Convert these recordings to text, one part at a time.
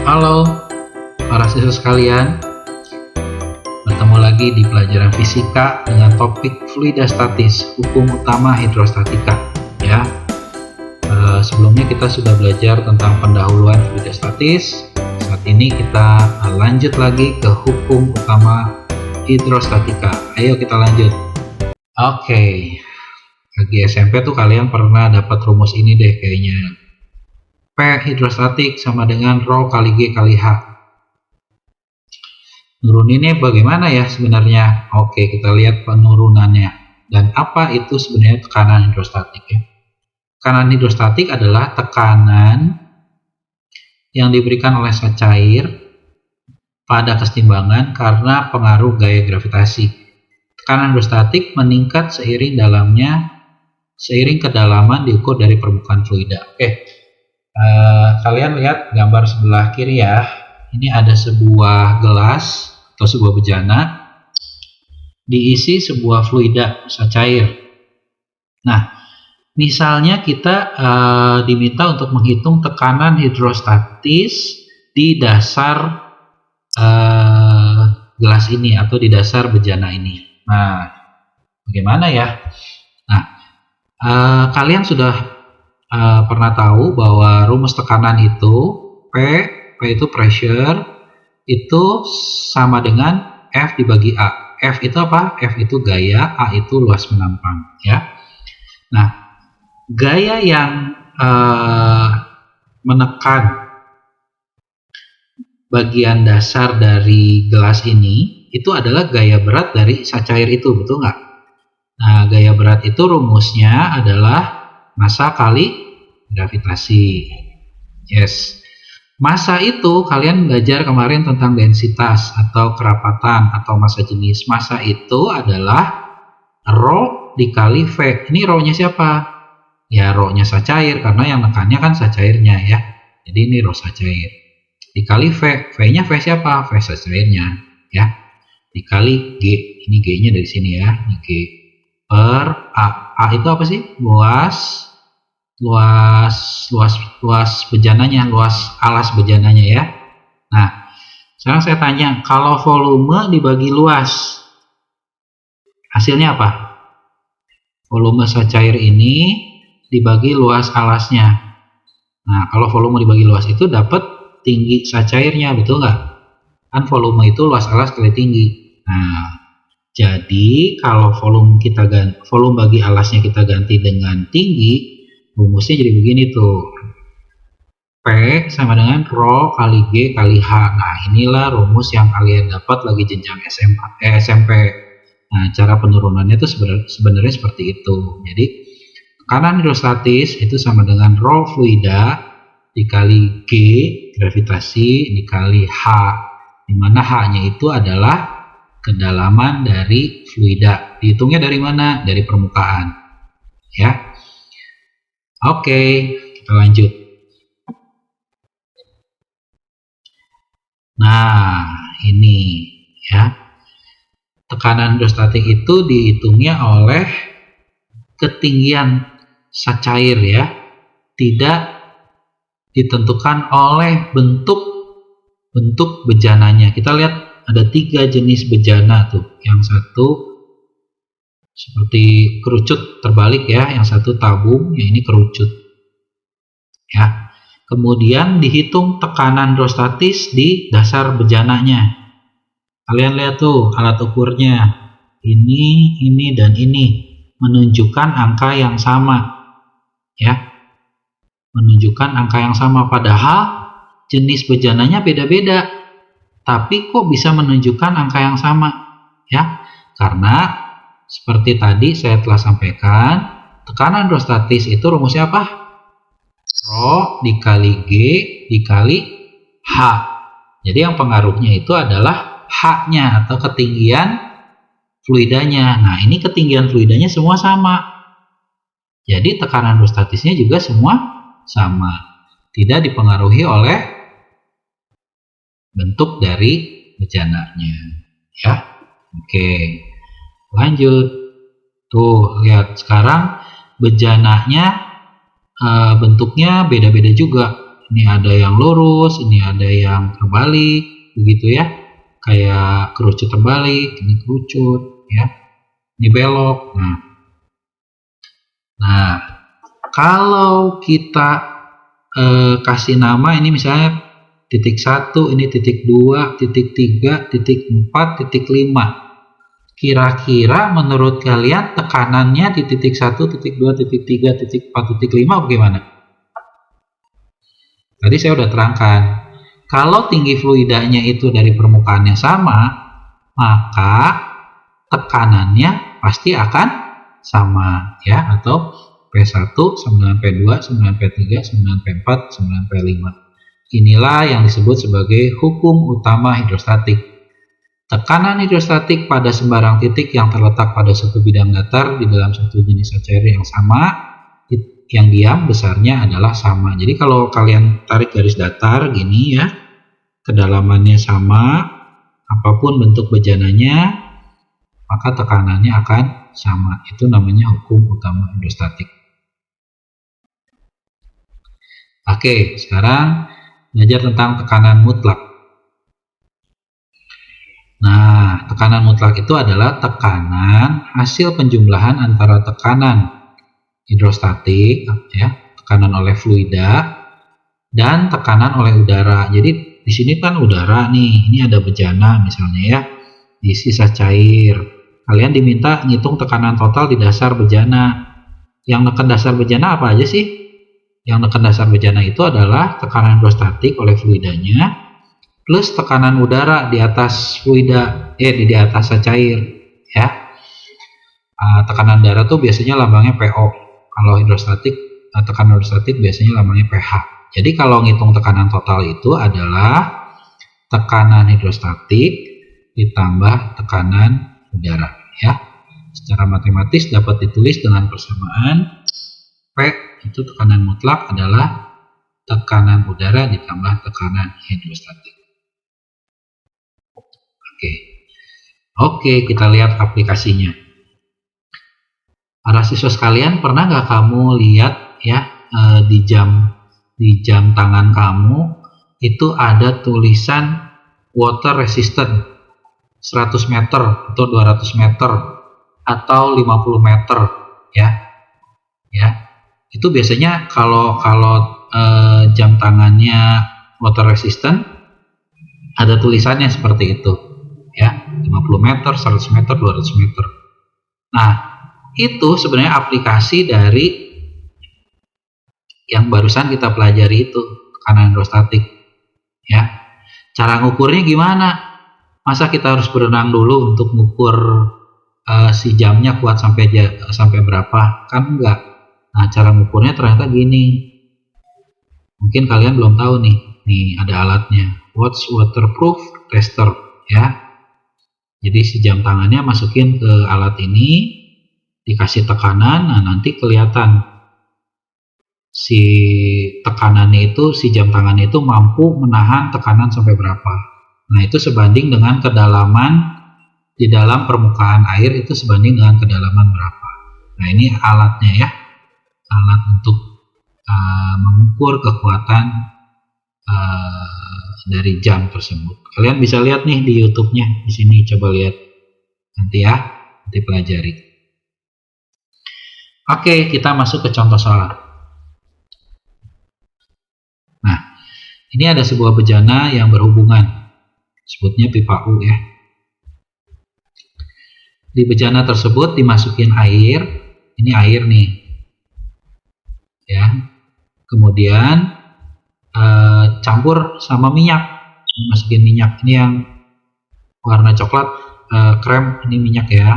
Halo para siswa sekalian, bertemu lagi di pelajaran fisika dengan topik fluida statis, hukum utama hidrostatika. Ya, sebelumnya kita sudah belajar tentang pendahuluan fluida statis. Saat ini kita lanjut lagi ke hukum utama hidrostatika. Ayo kita lanjut. Oke, bagi SMP tuh kalian pernah dapat rumus ini deh kayaknya. P hidrostatik sama dengan rho kali G kali H. Nuruninnya bagaimana ya sebenarnya? Oke, kita lihat penurunannya. Dan apa itu sebenarnya tekanan hidrostatik ya? Tekanan hidrostatik adalah tekanan yang diberikan oleh zat cair pada kesetimbangan karena pengaruh gaya gravitasi. Tekanan hidrostatik meningkat seiring kedalaman diukur dari permukaan fluida. Oke. Kalian lihat gambar sebelah kiri ya. Ini ada sebuah gelas atau sebuah bejana diisi sebuah fluida zat cair. Nah, misalnya kita diminta untuk menghitung tekanan hidrostatis di dasar gelas ini atau di dasar bejana ini. Nah, bagaimana ya? Nah, kalian sudah pernah tahu bahwa rumus tekanan itu P itu pressure, itu sama dengan F dibagi A. F itu apa? F itu gaya, A itu luas menampang ya. Nah, gaya yang menekan bagian dasar dari gelas ini itu adalah gaya berat dari zat cair itu, betul nggak? Nah, gaya berat itu rumusnya adalah massa kali gravitasi. Yes. Massa itu kalian belajar kemarin tentang densitas atau kerapatan atau massa jenis. Massa itu adalah rho dikali V. Ini rho-nya siapa? Ya, rho-nya zat cair karena yang nekannya kan zat cairnya ya. Jadi ini rho zat cair. Dikali V. V-nya V siapa? V zat cairnya ya. Dikali G. Ini G-nya dari sini ya. Ini G per A. A itu apa sih? Luas bejananya, luas alas bejananya ya. Nah, sekarang saya tanya, kalau volume dibagi luas, hasilnya apa? Volume zat cair ini dibagi luas alasnya. Nah, kalau volume dibagi luas itu dapat tinggi zat cairnya, betul nggak? Kan volume itu luas alas kali tinggi. Nah, jadi kalau volume bagi alasnya kita ganti dengan tinggi, rumusnya jadi begini tuh. P sama dengan rho kali G kali H. Nah, inilah rumus yang kalian dapat lagi jenjang SMP. Nah, cara penurunannya itu sebenarnya seperti itu. Jadi, tekanan hidrostatis itu sama dengan rho fluida dikali G gravitasi dikali H, di mana H-nya itu adalah kedalaman dari fluida. Dihitungnya dari mana? Dari permukaan. Ya. Oke, kita lanjut. Nah, ini ya. Tekanan hidrostatik itu dihitungnya oleh ketinggian zat cair ya. Tidak ditentukan oleh bentuk bejananya. Kita lihat ada 3 jenis bejana tuh. Yang satu seperti kerucut terbalik ya, yang satu tabung, yang ini kerucut ya. Kemudian dihitung tekanan hidrostatis di dasar bejananya. Kalian lihat tuh alat ukurnya, ini dan ini menunjukkan angka yang sama ya, menunjukkan angka yang sama, padahal jenis bejananya beda-beda, tapi kok bisa menunjukkan angka yang sama ya? Karena seperti tadi saya telah sampaikan, tekanan hidrostatis itu rumusnya apa? Rho dikali G dikali H. Jadi yang pengaruhnya itu adalah H-nya atau ketinggian fluidanya. Nah, ini ketinggian fluidanya semua sama. Jadi tekanan hidrostatisnya juga semua sama. Tidak dipengaruhi oleh bentuk dari bejananya. Ya. Oke. Lanjut, tuh lihat sekarang bejananya bentuknya beda-beda juga Ini ada yang lurus, ini ada yang terbalik, begitu ya. Kayak kerucut terbalik, ini kerucut, ya. Ini belok. Nah, kalau kita kasih nama ini misalnya titik 1, ini titik 2, titik 3, titik 4, titik 5. Kira-kira menurut kalian tekanannya di titik 1, titik 2, titik 3, titik 4, titik 5 bagaimana? Tadi saya udah terangkan. Kalau tinggi fluidanya itu dari permukaannya sama, maka tekanannya pasti akan sama, ya, atau P1 sama dengan P2, sama dengan P3, sama dengan P4, sama dengan P5. Inilah yang disebut sebagai hukum utama hidrostatik. Tekanan hidrostatik pada sembarang titik yang terletak pada suatu bidang datar di dalam satu jenis cair yang sama, yang diam besarnya adalah sama. Jadi kalau kalian tarik garis datar gini ya, kedalamannya sama, apapun bentuk bejananya, maka tekanannya akan sama. Itu namanya hukum utama hidrostatik. Oke, sekarang belajar tentang tekanan mutlak. Nah, tekanan mutlak itu adalah tekanan hasil penjumlahan antara tekanan hidrostatik, ya, tekanan oleh fluida, dan tekanan oleh udara. Jadi di sini kan udara nih, ini ada bejana misalnya ya, di sisa cair. Kalian diminta ngitung tekanan total di dasar bejana. Yang neken dasar bejana apa aja sih? Yang neken dasar bejana itu adalah tekanan hidrostatik oleh fluidanya, plus tekanan udara di atas fluida, di atas cair, ya. Tekanan udara tuh biasanya lambangnya PO. Kalau hidrostatik, tekanan hidrostatik biasanya lambangnya PH. Jadi kalau ngitung tekanan total itu adalah tekanan hidrostatik ditambah tekanan udara, ya. Secara matematis dapat ditulis dengan persamaan P itu tekanan mutlak adalah tekanan udara ditambah tekanan hidrostatik. Oke, kita lihat aplikasinya. Para siswa sekalian, pernah nggak kamu lihat ya di jam tangan kamu itu ada tulisan water resistant 100 meter atau 200 meter atau 50 meter, ya. Itu biasanya kalau jam tangannya water resistant ada tulisannya seperti itu. Ya, 50 meter, 100 meter, 200 meter. Nah, itu sebenarnya aplikasi dari yang barusan kita pelajari itu, tekanan hidrostatik. Ya. Cara ngukurnya gimana? Masa kita harus berenang dulu untuk ngukur si jamnya kuat sampai berapa? Kan enggak. Nah, cara ngukurnya ternyata gini. Mungkin kalian belum tahu nih. Nih ada alatnya. Watch waterproof tester, ya. Jadi si jam tangannya masukin ke alat ini, dikasih tekanan, nah nanti kelihatan si tekanannya itu, si jam tangannya itu mampu menahan tekanan sampai berapa. Nah itu sebanding dengan kedalaman di dalam permukaan air itu sebanding dengan kedalaman berapa. Nah ini alatnya ya, alat untuk mengukur kekuatan dari jam tersebut. Kalian bisa lihat nih di YouTube-nya, di sini coba lihat nanti ya, nanti pelajari. Oke, kita masuk ke contoh soal. Nah, ini ada sebuah bejana yang berhubungan, sebutnya pipa U ya. Di bejana tersebut dimasukin air, ini air nih, ya. Kemudian campur sama minyak, masukin minyak, ini yang warna coklat krem, ini minyak ya.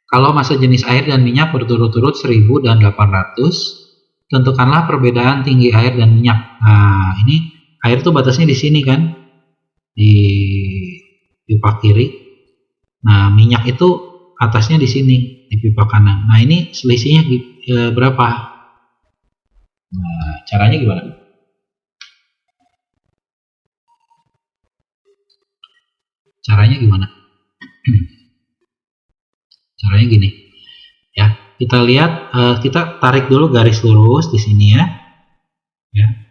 Kalau massa jenis air dan minyak berturut-turut 1000 dan 800, tentukanlah perbedaan tinggi air dan minyak. Nah ini air tuh batasnya di sini kan, di pipa kiri. Nah minyak itu atasnya di sini, di pipa kanan. Nah ini selisihnya berapa? Nah, caranya gimana? Caranya gimana? Caranya gini. Ya, kita lihat, kita tarik dulu garis lurus di sini ya. Ya.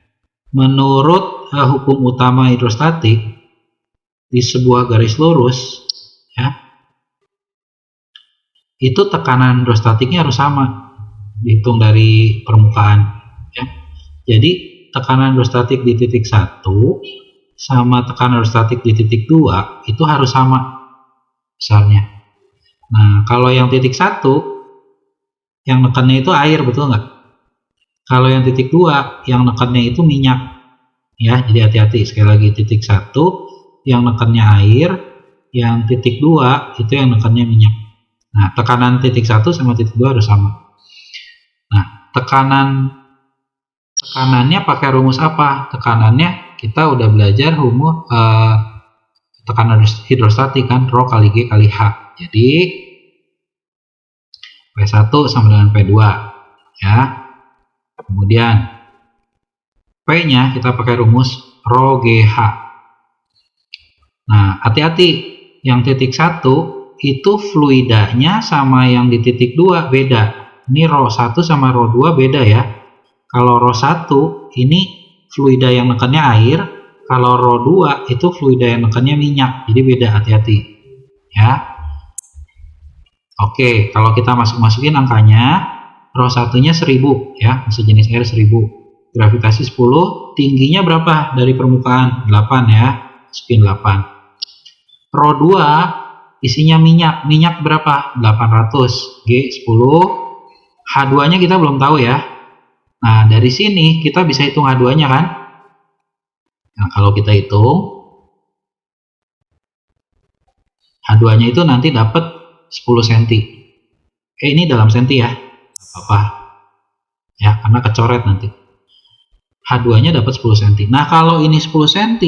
Menurut hukum utama hidrostatik di sebuah garis lurus, ya, itu tekanan hidrostatiknya harus sama, dihitung dari permukaan. Ya. Jadi tekanan hidrostatik di titik 1 sama tekanan hidrostatik di titik 2 itu harus sama besarnya. Nah, kalau yang titik 1 yang nekannya itu air, betul nggak? Kalau yang titik 2 yang nekannya itu minyak. Ya, jadi hati-hati, sekali lagi, titik 1 yang nekannya air, yang titik 2 itu yang nekannya minyak. Nah, tekanan titik 1 sama titik 2 harus sama. Nah, tekanannya pakai rumus apa? Tekanannya kita udah belajar tekanan hidrostatik kan, Rho kali G kali H. Jadi P1 sama dengan P2, ya. Kemudian P-nya kita pakai rumus Rho GH. Nah, hati-hati, yang titik 1 itu fluidanya sama yang di titik 2 beda. Ini Rho 1 sama Rho 2 beda ya. Kalau Rho 1 ini fluida yang nekannya air, kalau Rho 2 itu fluida yang nekannya minyak. Jadi beda, hati-hati. Ya. Oke, kalau kita masukin angkanya, Rho 1-nya 1000 ya, masih jenis air 1000. Gravitasi 10, tingginya berapa dari permukaan? 8 ya, spin 8. Rho 2 isinya minyak. Minyak berapa? 800. G 10. H2-nya kita belum tahu ya. Nah, dari sini kita bisa hitung H2-nya kan? Nah, kalau kita hitung H2-nya itu nanti dapat 10 cm. Ini dalam senti ya. Apa-apa. Ya, karena kecoret nanti. H2-nya dapat 10 cm. Nah, kalau ini 10 cm,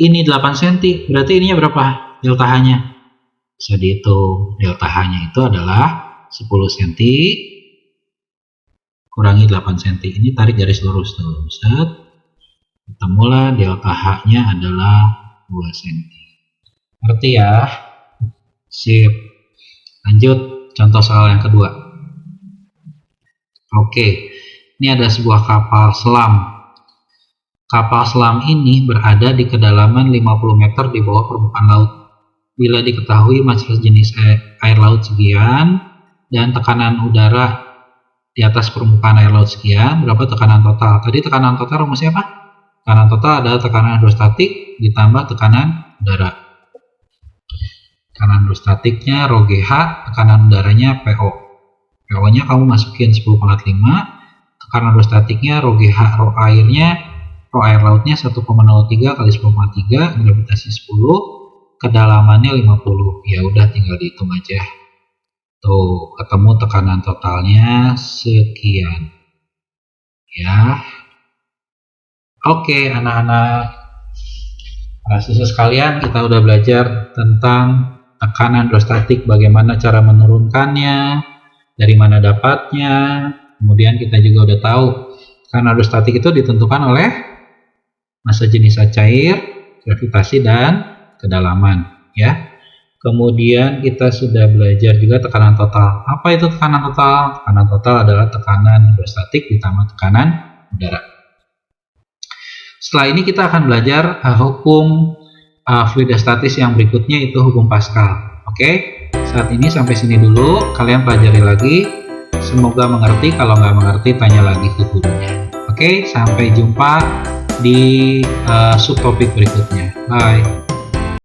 ini 8 cm, berarti ininya berapa? Delta H-nya. Bisa dihitung. Delta H-nya itu adalah 10 cm kurangi 8 cm. Ini tarik garis lurus tuh. Set. Ketemulah delta H-nya adalah 2 cm. Ngerti ya? Sip. Lanjut, contoh soal yang kedua. Oke. Ini ada sebuah kapal selam. Kapal selam ini berada di kedalaman 50 meter di bawah permukaan laut. Bila diketahui masalah jenis air laut sekian dan tekanan udara di atas permukaan air laut sekian, berapa tekanan total? Tadi tekanan total rumusnya apa? Tekanan total adalah tekanan hidrostatik ditambah tekanan udara. Tekanan hidrostatiknya Rho GH, tekanan udaranya PO. PO-nya kamu masukin 10/5. Tekanan hidrostatiknya Rho GH, Rho air lautnya 1,03 kali 10/3, gravitasi 10, kedalamannya 50. Ya udah, tinggal dihitung aja. Tuh, ketemu tekanan totalnya sekian. Ya. Oke, anak-anak. Mahasiswa sekalian, kita udah belajar tentang tekanan hidrostatik, bagaimana cara menurunkannya, dari mana dapatnya. Kemudian kita juga udah tahu tekanan hidrostatik itu ditentukan oleh massa jenis cair, gravitasi, dan kedalaman. Ya. Kemudian kita sudah belajar juga tekanan total. Apa itu tekanan total? Tekanan total adalah tekanan hidrostatik ditambah tekanan udara. Setelah ini kita akan belajar hukum fluidostatis yang berikutnya, itu hukum Pascal. Oke, saat ini sampai sini dulu. Kalian pelajari lagi. Semoga mengerti. Kalau nggak mengerti, tanya lagi ke gurunya. Oke, sampai jumpa di subtopik berikutnya. Bye.